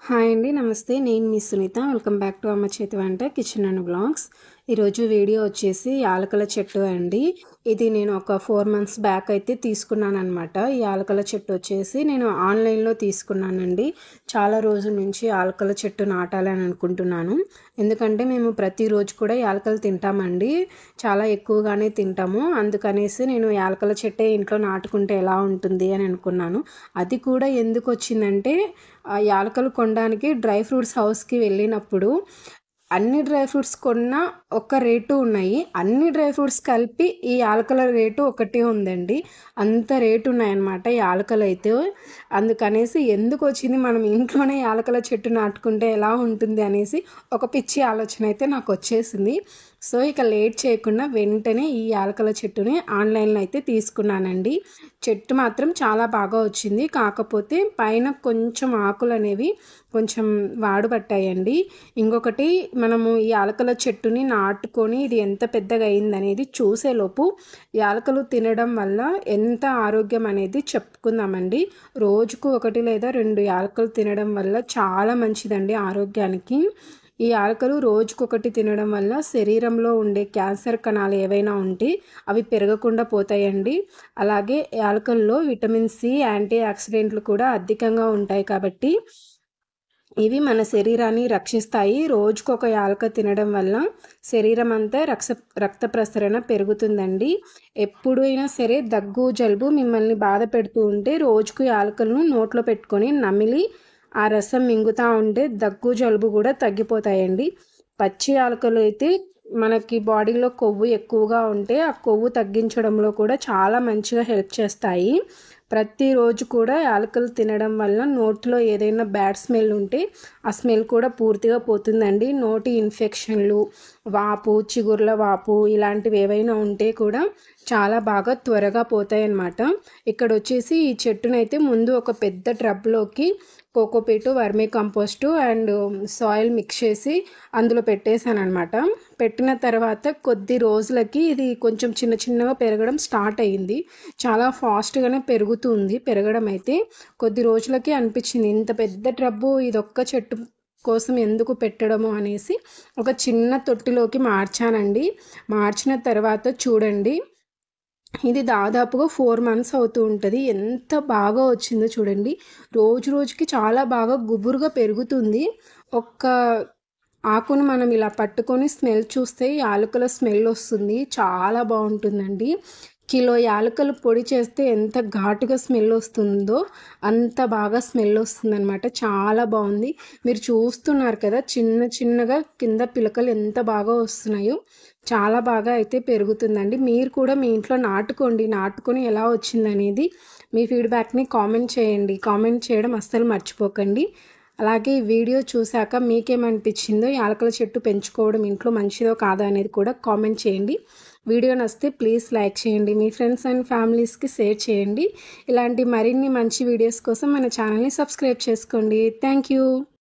Hi అండి. నమస్తే. నేను మీ సునీత. వెల్కమ్ బ్యాక్ టు అమ్మ చేతి వంట కిచెన్ అండ్ బ్లాగ్స్. ఈరోజు వీడియో వచ్చేసి యాలకుల చెట్టు అండి. ఇది నేను ఒక 4 మంత్స్ బ్యాక్ అయితే తీసుకున్నానమాట. ఈ యాలకుల చెట్టు వచ్చేసి నేను ఆన్లైన్లో తీసుకున్నానండి. చాలా రోజుల నుంచి యాలకుల చెట్టు నాటాలని అనుకుంటున్నాను. ఎందుకంటే మేము ప్రతిరోజు కూడా యాలకులు తింటామండి. చాలా ఎక్కువగానే తింటాము. అందుకనేసి నేను యాలకుల చెట్టే ఇంట్లో నాటుకుంటే ఎలా ఉంటుంది అని అనుకున్నాను. అది కూడా ఎందుకు వచ్చిందంటే యాలకులు కొనడానికి డ్రై ఫ్రూట్స్ హౌస్కి వెళ్ళినప్పుడు అన్ని డ్రై ఫ్రూట్స్ కొన్న ఒక రేటు ఉన్నాయి. అన్ని డ్రై ఫ్రూట్స్ కలిపి ఈ యాలకుల రేటు ఒకటే ఉందండి. అంత రేటు ఉన్నాయన్నమాట యాలకులు అయితే. అందుకనేసి ఎందుకు వచ్చింది మనం ఇంట్లోనే యాలకుల చెట్టు నాటుకుంటే ఎలా ఉంటుంది అనేసి ఒక పిచ్చి ఆలోచన అయితే నాకు వచ్చేసింది. సో ఇక లేట్ చేయకుండా వెంటనే ఈ యాలకుల చెట్టుని ఆన్లైన్లో అయితే తీసుకున్నానండి. చెట్టు మాత్రం చాలా బాగా వచ్చింది. కాకపోతే పైన కొంచెం ఆకులు అనేవి కొంచెం వాడుపట్టాయండి. ఇంకొకటి మనము ఈ యాలకుల చెట్టుని నాటుకొని ఇది ఎంత పెద్దగా అయిందనేది చూసేలోపు యాలకులు తినడం వల్ల ఎంత ఆరోగ్యం అనేది చెప్పుకుందామండి. రోజుకు 1 లేదా 2 యాలకులు తినడం వల్ల చాలా మంచిదండి ఆరోగ్యానికి. ఈ యాలకులు రోజుకొకటి తినడం వల్ల శరీరంలో ఉండే క్యాన్సర్ కణాలు ఏవైనా ఉంటే అవి పెరగకుండా పోతాయండి. అలాగే యాలకుల్లో విటమిన్ సి, యాంటీ ఆక్సిడెంట్లు కూడా అధికంగా ఉంటాయి కాబట్టి ఇవి మన శరీరాన్ని రక్షిస్తాయి. రోజుకొక యాలక తినడం వల్ల శరీరం అంతా రక్త ప్రసరణ పెరుగుతుందండి. ఎప్పుడైనా సరే దగ్గు జలుబు మిమ్మల్ని బాధ పెడుతూ ఉంటే రోజుకు యాలకులను నోట్లో పెట్టుకొని నమిలి ఆ రసం మింగుతూ ఉంటే దగ్గు జలుబు కూడా తగ్గిపోతాయండి. పచ్చి యాలకులు అయితే మనకి బాడీలో కొవ్వు ఎక్కువగా ఉంటే ఆ కొవ్వు తగ్గించడంలో కూడా చాలా మంచిగా హెల్ప్ చేస్తాయి. ప్రతిరోజు కూడా యాలకులు తినడం వల్ల నోట్లో ఏదైనా బ్యాడ్ స్మెల్ ఉంటే ఆ స్మెల్ కూడా పూర్తిగా పోతుందండి. నోటి ఇన్ఫెక్షన్లు, వాపు, చిగుర్ల వాపు ఇలాంటివి ఏవైనా ఉంటే కూడా చాలా బాగా త్వరగా పోతాయి అన్నమాట. ఇక్కడ వచ్చేసి ఈ చెట్టునైతే ముందు ఒక పెద్ద ట్రబ్లోకి cocopeat, vermicompost and soil mix చేసి అందులో పెట్టేశాను అనమాట. పెట్టిన తర్వాత కొద్ది రోజులకి ఇది కొంచెం చిన్న చిన్నగా పెరగడం స్టార్ట్ అయ్యింది. చాలా ఫాస్ట్గానే పెరుగుతుంది పెరగడం అయితే. కొద్ది రోజులకి అనిపించింది ఇంత పెద్ద ట్రబ్బు ఇదొక్క చెట్టు కోసం ఎందుకు పెట్టడము అనేసి ఒక చిన్న తొట్టిలోకి మార్చానండి. మార్చిన తర్వాత చూడండి ఇది దాదాపుగా 4 మంత్స్ అవుతూ ఉంటుంది. ఎంత బాగా వచ్చిందో చూడండి. రోజు రోజుకి చాలా బాగా గుబురుగా పెరుగుతుంది. ఒక్క ఆకును మనం ఇలా పట్టుకొని స్మెల్ చూస్తే యాలకుల స్మెల్ వస్తుంది. చాలా బాగుంటుందండి. కిలో యాలకులు పొడి చేస్తే ఎంత ఘాటుగా స్మెల్ వస్తుందో అంత బాగా స్మెల్ వస్తుందన్నమాట. చాలా బాగుంది. మీరు చూస్తున్నారు కదా చిన్న చిన్నగా కింద పిలకలు ఎంత బాగా వస్తున్నాయో. చాలా బాగా అయితే పెరుగుతుందండి. మీరు కూడా మీ ఇంట్లో నాటుకోండి. నాటుకొని ఎలా వచ్చిందనేది మీ ఫీడ్బ్యాక్ని కామెంట్ చేయండి. కామెంట్ చేయడం అస్సలు మర్చిపోకండి. అలాగే ఈ వీడియో చూశాక మీకేమనిపించిందో, యాలకుల చెట్టు పెంచుకోవడం ఇంట్లో మంచిదో కాదా అనేది కూడా కామెంట్ చేయండి. వీడియో నచ్చితే ప్లీజ్ లైక్ చేయండి. మీ ఫ్రెండ్స్ అండ్ ఫ్యామిలీస్కి షేర్ చేయండి. ఇలాంటి మరిన్ని మంచి వీడియోస్ కోసం మన ఛానల్ని సబ్స్క్రైబ్ చేసుకోండి. Thank you.